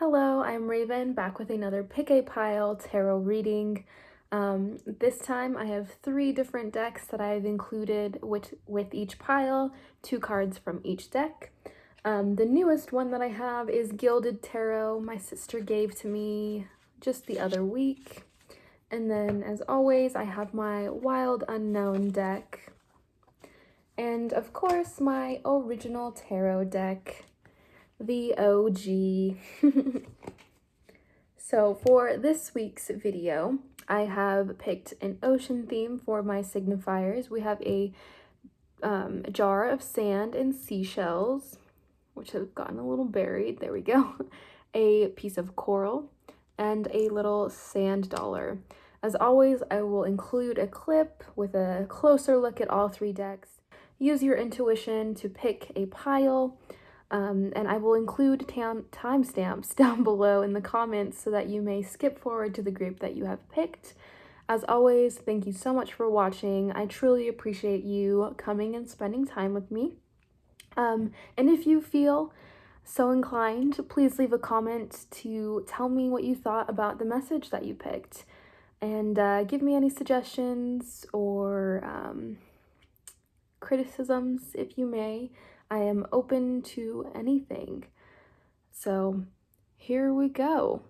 Hello, I'm Raven, back with another Pick a Pile tarot reading. This time I have 3 different decks that I've included with each pile, 2 cards from each deck. The newest one that I have is Gilded Tarot. My sister gave to me just the other week. And then, as always, I have my Wild Unknown deck. And, of course, my original tarot deck, the OG. So for this week's video, I have picked an ocean theme for my signifiers. We have a jar of sand and seashells, which have gotten a little buried. There we go. A piece of coral and a little sand dollar. As always, I will include a clip with a closer look at all 3 decks. Use your intuition to pick a pile. And I will include timestamps down below in the comments so that you may skip forward to the group that you have picked. As always, thank you so much for watching. I truly appreciate you coming and spending time with me. And if you feel so inclined, please leave a comment to tell me what you thought about the message that you picked. And give me any suggestions or criticisms, if you may. I am open to anything. So here we go.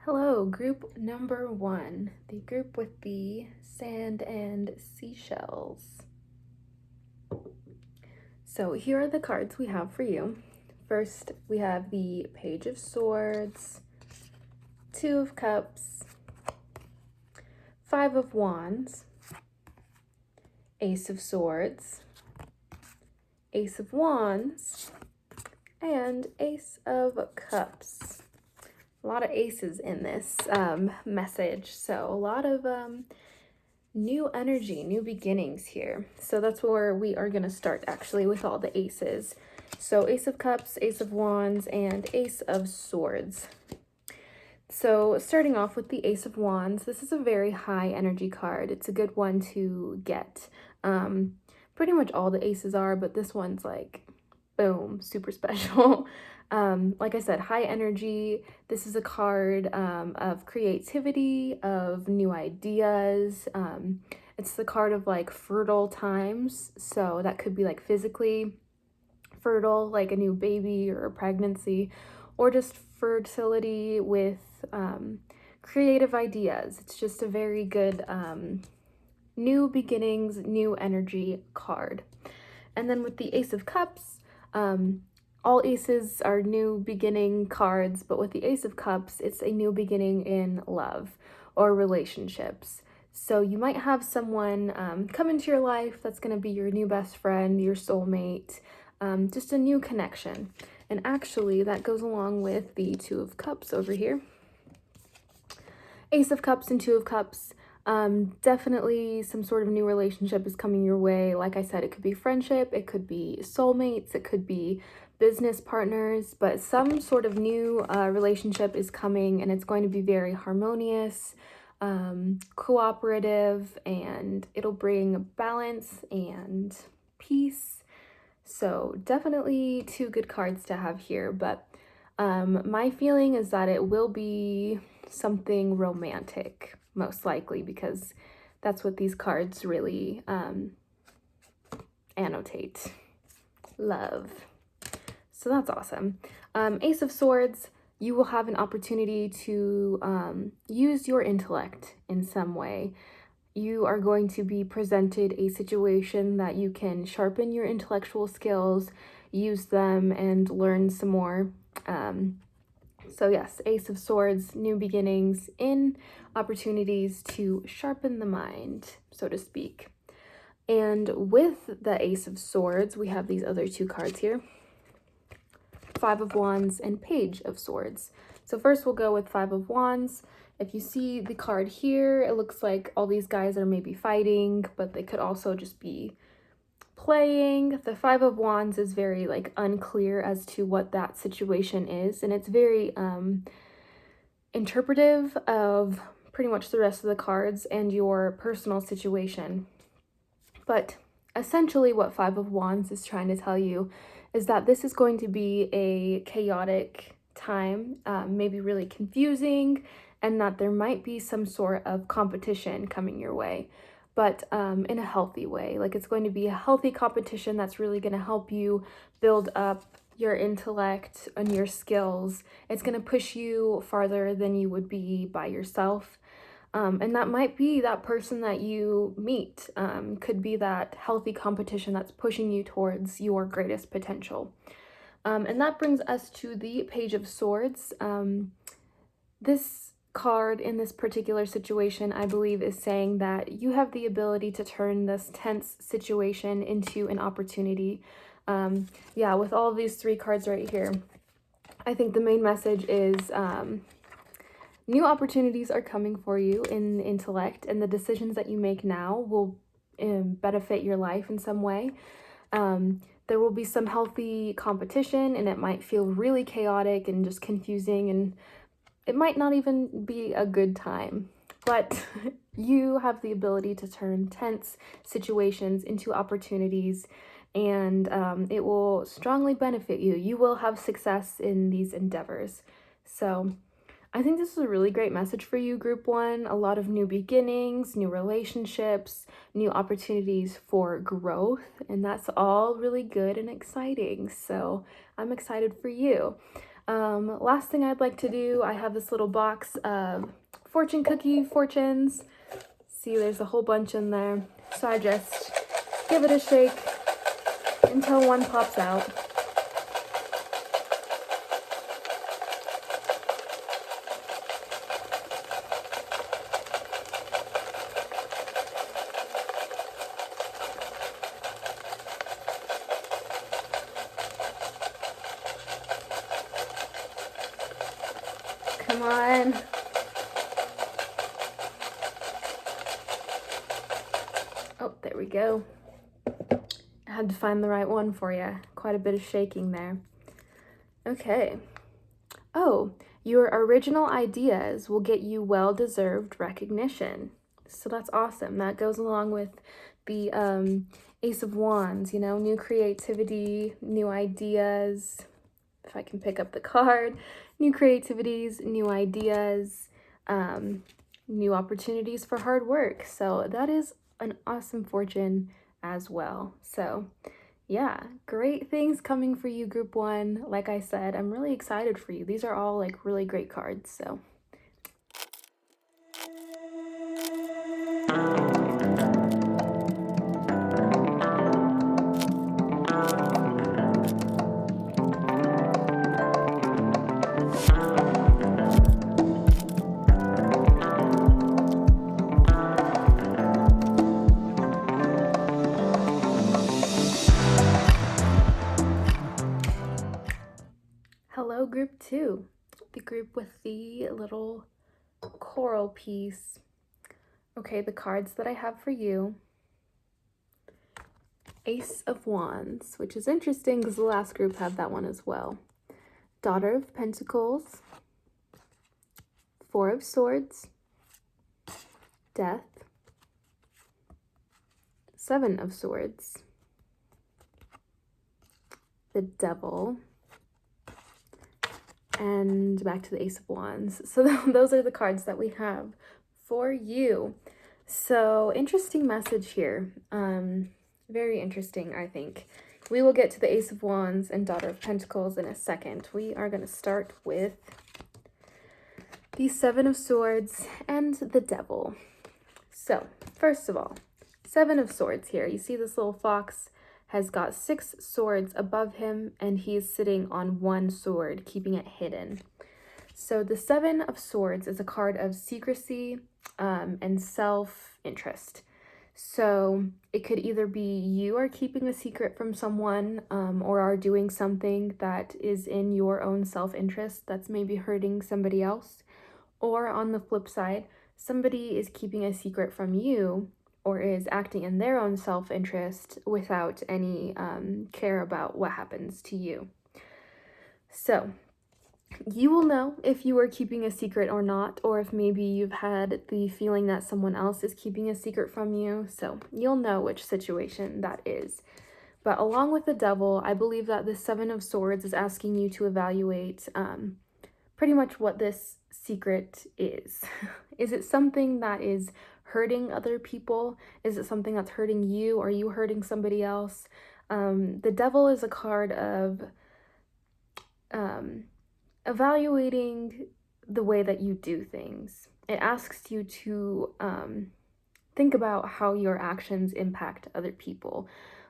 Hello, group number 1, the group with the sand and seashells. So here are the cards we have for you. First, we have the Page of Swords, 2 of Cups, 5 of Wands, Ace of Swords, Ace of Wands, and Ace of Cups. A lot of aces in this message, so a lot of new energy, new beginnings here. So that's where we are going to start, actually, with all the aces. So Ace of Cups, Ace of Wands, and Ace of Swords. So starting off with the Ace of Wands, this is a very high energy card. It's a good one to get. Pretty much all the aces are, but this one's like, boom, super special. Like I said, high energy. This is a card of creativity, of new ideas. It's the card of like fertile times. So that could be like physically fertile, like a new baby or a pregnancy, or just fertility with creative ideas. It's just a very good new beginnings, new energy card. And then with the Ace of Cups, all aces are new beginning cards, but with the Ace of Cups, it's a new beginning in love or relationships. So you might have someone come into your life that's going to be your new best friend, your soulmate, just a new connection. And actually, that goes along with the 2 of Cups over here. Ace of Cups and 2 of Cups. Definitely some sort of new relationship is coming your way. Like I said, it could be friendship, it could be soulmates, it could be business partners, but some sort of new relationship is coming, and it's going to be very harmonious, cooperative, and it'll bring balance and peace. So definitely 2 good cards to have here, but my feeling is that it will be something romantic, most likely, because that's what these cards really annotate. Love. So that's awesome. Ace of Swords, you will have an opportunity to use your intellect in some way. You are going to be presented a situation that you can sharpen your intellectual skills, use them, and learn some more. So yes, Ace of Swords, new beginnings in opportunities to sharpen the mind, so to speak. And with the Ace of Swords, we have these other 2 cards here. 5 of Wands and Page of Swords. So first we'll go with 5 of Wands. If you see the card here, it looks like all these guys are maybe fighting, but they could also just be playing. The Five of Wands is very like unclear as to what that situation is, and it's very interpretive of pretty much the rest of the cards and your personal situation. But essentially what Five of Wands is trying to tell you is that this is going to be a chaotic time, maybe really confusing, and that there might be some sort of competition coming your way, but in a healthy way. Like, it's going to be a healthy competition that's really going to help you build up your intellect and your skills. It's going to push you farther than you would be by yourself. And that might be that person that you meet, could be that healthy competition that's pushing you towards your greatest potential. And that brings us to the Page of Swords. This card in this particular situation, I believe, is saying that you have the ability to turn this tense situation into an opportunity. Yeah, with all of these three cards right here, I think the main message is new opportunities are coming for you in intellect, and the decisions that you make now will benefit your life in some way. There will be some healthy competition, and it might feel really chaotic and just confusing, and it might not even be a good time, but you have the ability to turn tense situations into opportunities, and it will strongly benefit you. You will have success in these endeavors. So I think this is a really great message for you, Group 1. A lot of new beginnings, new relationships, new opportunities for growth, and that's all really good and exciting. So I'm excited for you. Last thing I'd like to do, I have this little box of fortune cookie fortunes. See, there's a whole bunch in there. So I just give it a shake until one pops out. Come on. Oh, there we go. I had to find the right one for you. Quite a bit of shaking there. Okay. Oh, your original ideas will get you well-deserved recognition. So that's awesome. That goes along with the Ace of Wands, you know, new creativity, new ideas. If I can pick up the card, new creativities, new ideas, new opportunities for hard work. So that is an awesome fortune as well. So yeah, great things coming for you, Group 1. Like I said, I'm really excited for you. These are all like really great cards. So hello, Group 2, the group with the little coral piece. Okay, the cards that I have for you. Ace of Wands, which is interesting because the last group had that one as well. Daughter of Pentacles, Four of Swords, Death, Seven of Swords, the Devil, and back to the Ace of Wands. So those are the cards that we have for you. So interesting message here. Very interesting, I think. We will get to the Ace of Wands and Daughter of Pentacles in a second. We are going to start with the Seven of Swords and the Devil. So, first of all, Seven of Swords here. You see this little fox has got 6 swords above him, and he is sitting on 1 sword, keeping it hidden. So the Seven of Swords is a card of secrecy and self-interest. So it could either be you are keeping a secret from someone or are doing something that is in your own self-interest that's maybe hurting somebody else, Or on the flip side, somebody is keeping a secret from you or is acting in their own self-interest without any care about what happens to you. So you will know if you are keeping a secret or not, or if maybe you've had the feeling that someone else is keeping a secret from you. So you'll know which situation that is. But along with the devil, I believe that the Seven of Swords is asking you to evaluate pretty much what this secret is. Is it something that is hurting other people? Is it something that's hurting you? Are you hurting somebody else? The devil is a card of evaluating the way that you do things. It asks you to think about how your actions impact other people.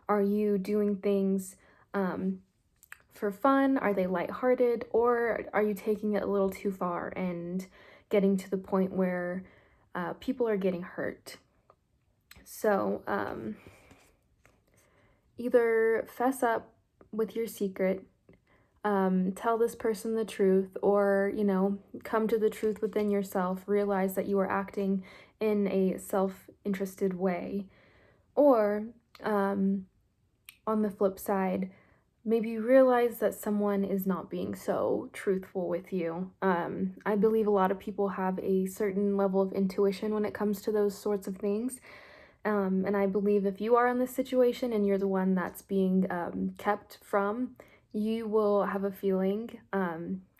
Are you doing things for fun? Are they lighthearted? Or are you taking it a little too far and getting to the point where people are getting hurt? So either fess up with your secret, tell this person the truth, or, you know, come to the truth within yourself, realize that you are acting in a self-interested way. Or on the flip side, maybe you realize that someone is not being so truthful with you. I believe a lot of people have a certain level of intuition when it comes to those sorts of things. And I believe if you are in this situation and you're the one that's being kept from, you will have a feeling,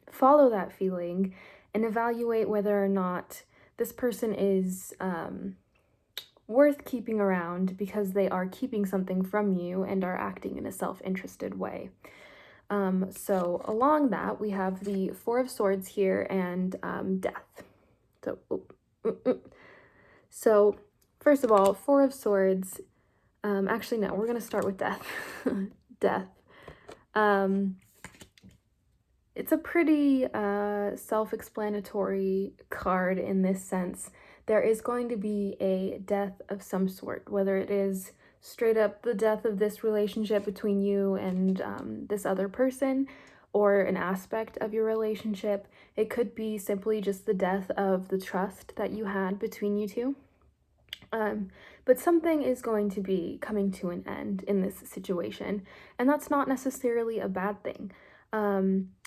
follow that feeling, and evaluate whether or not this person is worth keeping around because they are keeping something from you and are acting in a self-interested way. So along that, we have the Four of Swords here and death. So first of all, Four of Swords, actually no, we're going to start with death. Death. It's a pretty self-explanatory card in this sense. There is going to be a death of some sort, whether it is straight up the death of this relationship between you and this other person, or an aspect of your relationship. It could be simply just the death of the trust that you had between you two. But something is going to be coming to an end in this situation, and that's not necessarily a bad thing.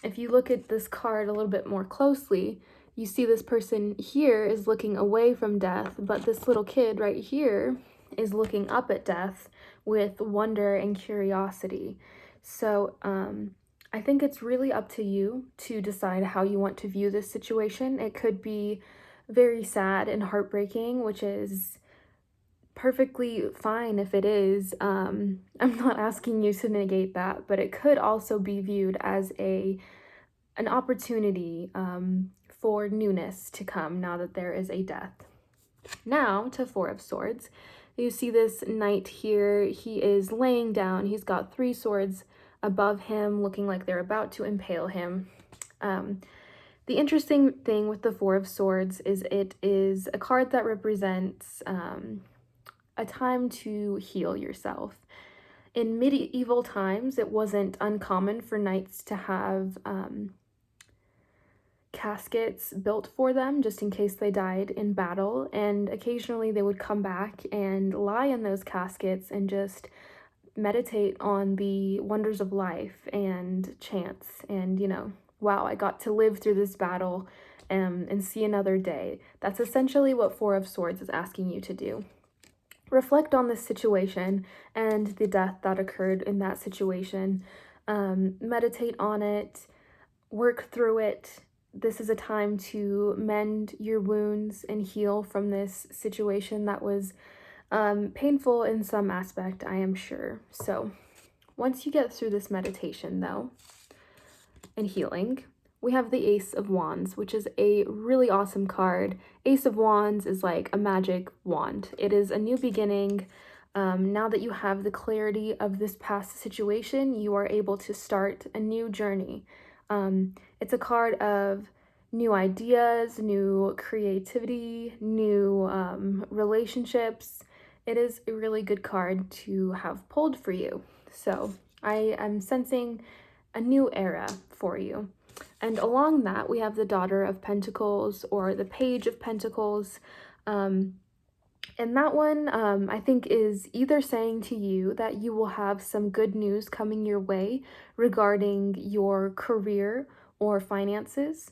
If you look at this card a little bit more closely, you see this person here is looking away from death, but this little kid right here is looking up at death with wonder and curiosity. So I think it's really up to you to decide how you want to view this situation. It could be very sad and heartbreaking, which is perfectly fine if it is. I'm not asking you to negate that, but it could also be viewed as an opportunity for newness to come now that there is a death. Now to Four of Swords. You see this knight here. He is laying down. He's got three swords above him, looking like they're about to impale him. The interesting thing with the Four of Swords is it is a card that represents a time to heal yourself. In medieval times, it wasn't uncommon for knights to have caskets built for them just in case they died in battle, and occasionally they would come back and lie in those caskets and just meditate on the wonders of life and chance and, you know, wow, I got to live through this battle and see another day. That's essentially what Four of Swords is asking you to do. Reflect on this situation and the death that occurred in that situation. Meditate on it, work through it. This is a time to mend your wounds and heal from this situation that was painful in some aspect, I am sure. So once you get through this meditation, though, and healing, we have the Ace of Wands, which is a really awesome card. Ace of Wands is like a magic wand. It is a new beginning. Now that you have the clarity of this past situation, you are able to start a new journey. It's a card of new ideas, new creativity, new relationships. It is a really good card to have pulled for you. So I am sensing a new era for you. And along that, we have the Daughter of Pentacles or the Page of Pentacles. And that one, I think, is either saying to you that you will have some good news coming your way regarding your career or finances,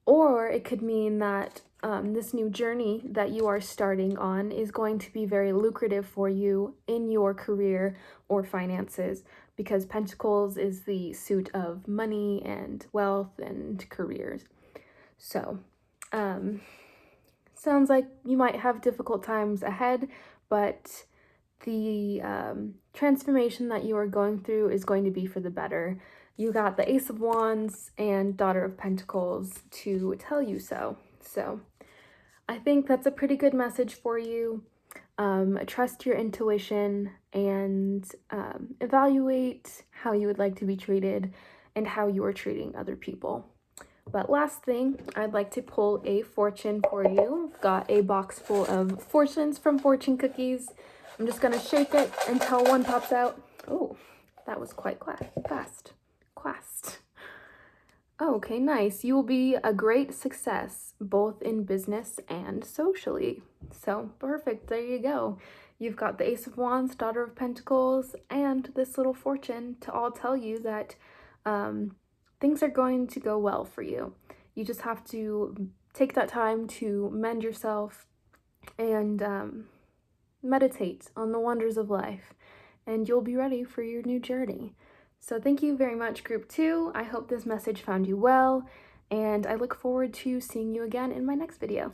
or it could mean that this new journey that you are starting on is going to be very lucrative for you in your career or finances, because Pentacles is the suit of money and wealth and careers. So, sounds like you might have difficult times ahead, but the transformation that you are going through is going to be for the better. You got the Ace of Wands and Daughter of Pentacles to tell you so. So I think that's a pretty good message for you. Trust your intuition and evaluate how you would like to be treated and how you are treating other people. But last thing, I'd like to pull a fortune for you. I've got a box full of fortunes from Fortune Cookies. I'm just gonna shake it until one pops out. Oh, that was quite fast. Oh, okay, nice. You will be a great success, both in business and socially. So, perfect, there you go. You've got the Ace of Wands, Daughter of Pentacles, and this little fortune to all tell you that things are going to go well for you. You just have to take that time to mend yourself and meditate on the wonders of life, and you'll be ready for your new journey. So thank you very much, Group 2. I hope this message found you well, and I look forward to seeing you again in my next video.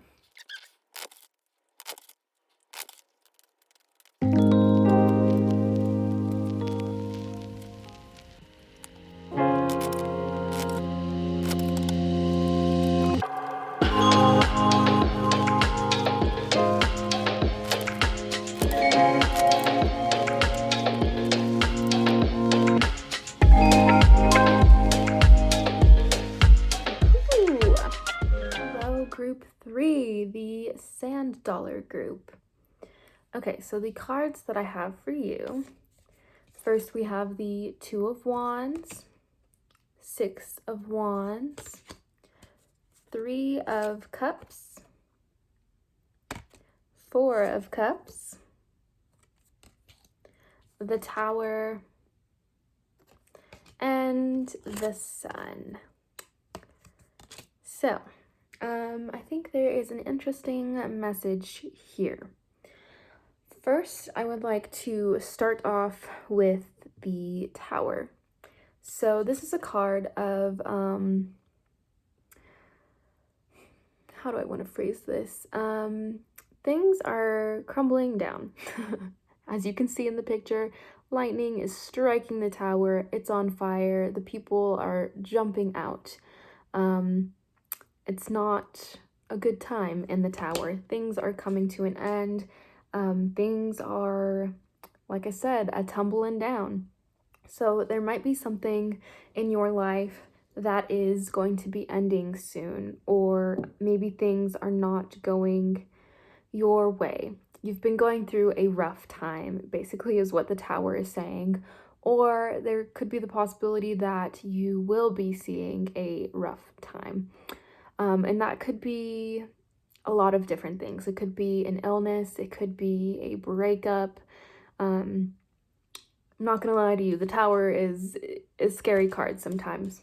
Ooh. Hello, Group 3, the Sand Dollar group. Okay, so the cards that I have for you. First, we have the Two of Wands, Six of Wands, Three of Cups, Four of Cups, the Tower, and the Sun. So, I think there is an interesting message here. First, I would like to start off with the Tower. So this is a card of, how do I want to phrase this? Things are crumbling down. As you can see in the picture, lightning is striking the tower. It's on fire. The people are jumping out. It's not a good time in the tower. Things are coming to an end. Things are, like I said, a tumbling down. So there might be something in your life that is going to be ending soon, or maybe things are not going your way. You've been going through a rough time, basically, is what the Tower is saying. Or there could be the possibility that you will be seeing a rough time. And that could be a lot of different things. It could be an illness, it could be a breakup. I'm not gonna lie to you, the Tower is a scary card sometimes.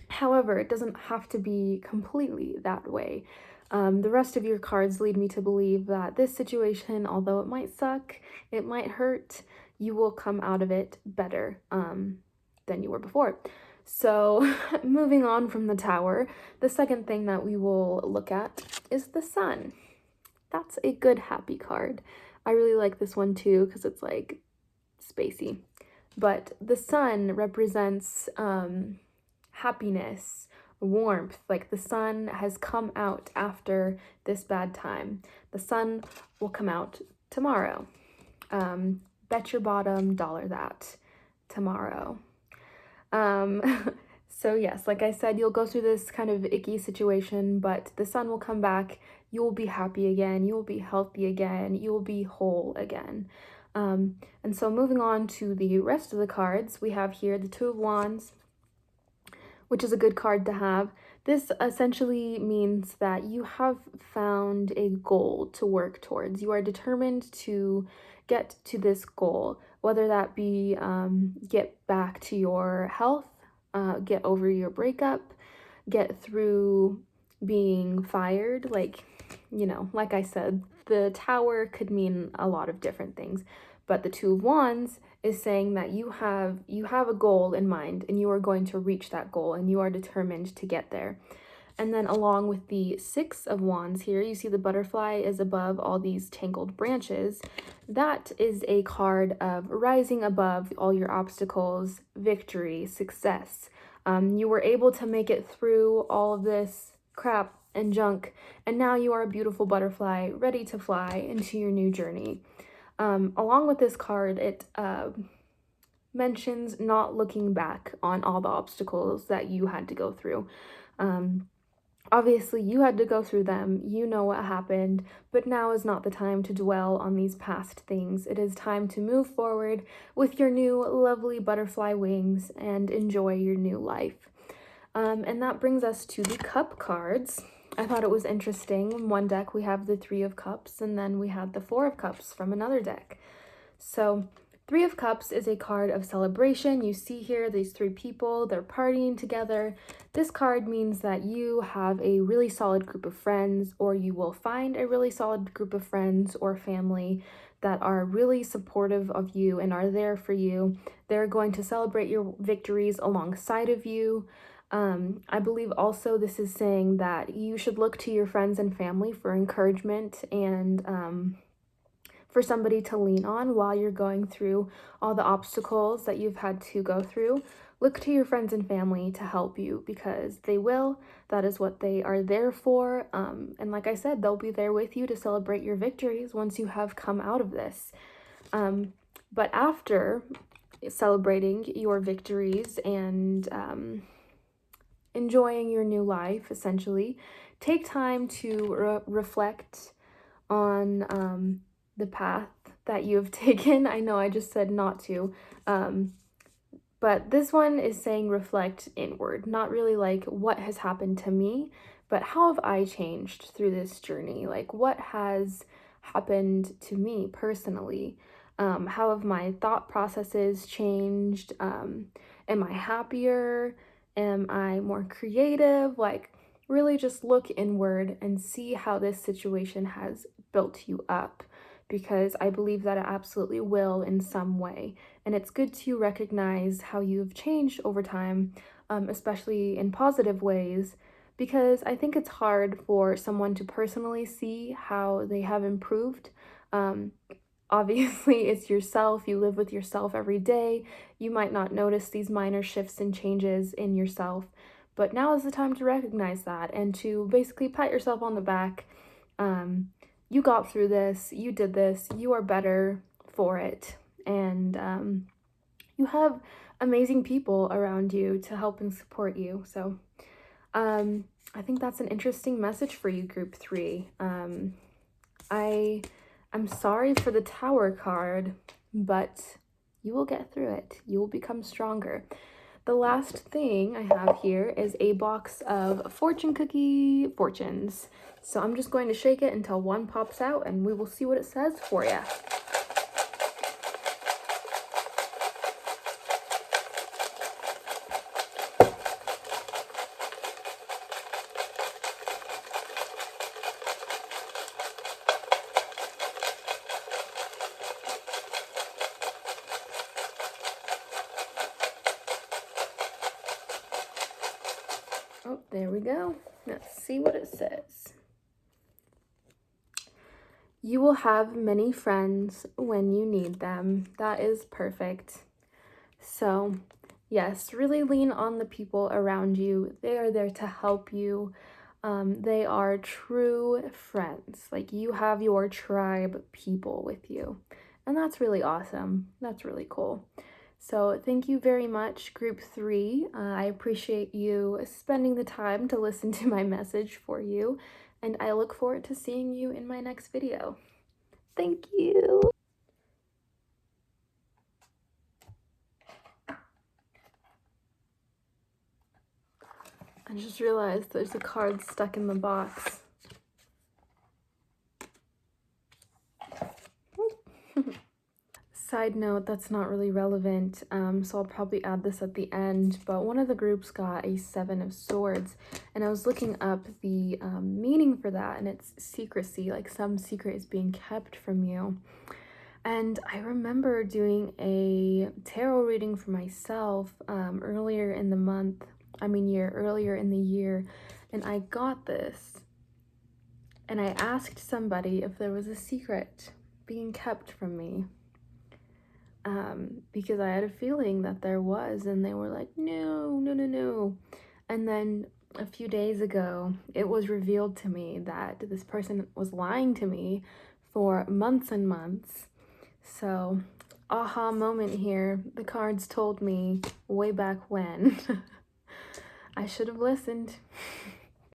However, it doesn't have to be completely that way. The rest of your cards lead me to believe that this situation, although it might suck, it might hurt, you will come out of it better than you were before. So moving on from the Tower, the second thing that we will look at is the Sun. That's a good happy card. I really like this one too because it's like spacey. But the Sun represents happiness, warmth. Like the sun has come out after this bad time. The sun will come out tomorrow. Bet your bottom dollar that tomorrow. So yes, like I said, you'll go through this kind of icky situation, but the sun will come back. You'll be happy again. You'll be healthy again. You'll be whole again. And so moving on to the rest of the cards, we have here the Two of Wands, which is a good card to have. This essentially means that you have found a goal to work towards. You are determined to get to this goal, whether that be get back to your health, get over your breakup, get through being fired. Like, you know, like I said, the Tower could mean a lot of different things, but the Two of Wands is saying that you have a goal in mind and you are going to reach that goal and you are determined to get there. And then along with the Six of Wands here, you see the butterfly is above all these tangled branches. That is a card of rising above all your obstacles, victory, success. You were able to make it through all of this crap and junk, and now you are a beautiful butterfly ready to fly into your new journey. Along with this card, it mentions not looking back on all the obstacles that you had to go through. Obviously, you had to go through them, you know what happened, but now is not the time to dwell on these past things. It is time to move forward with your new lovely butterfly wings and enjoy your new life. And that brings us to the Cup cards. I thought it was interesting. In one deck, we have the Three of Cups, and then we had the Four of Cups from another deck. So Three of Cups is a card of celebration. You see here these three people, they're partying together. This card means that you have a really solid group of friends, or you will find a really solid group of friends or family that are really supportive of you and are there for you. They're going to celebrate your victories alongside of you. I believe also this is saying that you should look to your friends and family for encouragement and for somebody to lean on while you're going through all the obstacles that you've had to go through. Look to your friends and family to help you because they will. That is what they are there for. And like I said, they'll be there with you to celebrate your victories once you have come out of this. But after celebrating your victories and enjoying your new life, essentially, take time to reflect on the path that you have taken. I know I just said not to, but this one is saying reflect inward, not really like what has happened to me, but how have I changed through this journey? Like what has happened to me personally? How have my thought processes changed? Am I happier? Am I more creative? Like really just look inward and see how this situation has built you up, because I believe that it absolutely will in some way. And it's good to recognize how you've changed over time, especially in positive ways, because I think it's hard for someone to personally see how they have improved. Obviously, it's yourself. You live with yourself every day. You might not notice these minor shifts and changes in yourself, but now is the time to recognize that and to basically pat yourself on the back. You got through this, you did this, you are better for it, and you have amazing people around you to help and support you. So I think that's an interesting message for you, Group 3. I'm sorry for the Tower card, but you will get through it. You will become stronger. The last thing I have here is a box of fortune cookie fortunes. So I'm just going to shake it until one pops out and we will see what it says for you. Oh, there we go. Let's see what it says. You will have many friends when you need them. That is perfect. So, yes, really lean on the people around you. They are there to help you. They are true friends. Like you have your tribe people with you. And that's really awesome. That's really cool. So thank you very much, Group 3. I appreciate you spending the time to listen to my message for you, and I look forward to seeing you in my next video. Thank you. I just realized there's a card stuck in the box. Side note, that's not really relevant, so I'll probably add this at the end, but one of the groups got a Seven of Swords, and I was looking up the meaning for that, and it's secrecy, like some secret is being kept from you. And I remember doing a tarot reading for myself earlier in the year, and I got this, and I asked somebody if there was a secret being kept from me. Because I had a feeling that there was, and they were like, no. And then a few days ago, it was revealed to me that this person was lying to me for months and months. So, aha moment here. The cards told me way back when. I should have listened.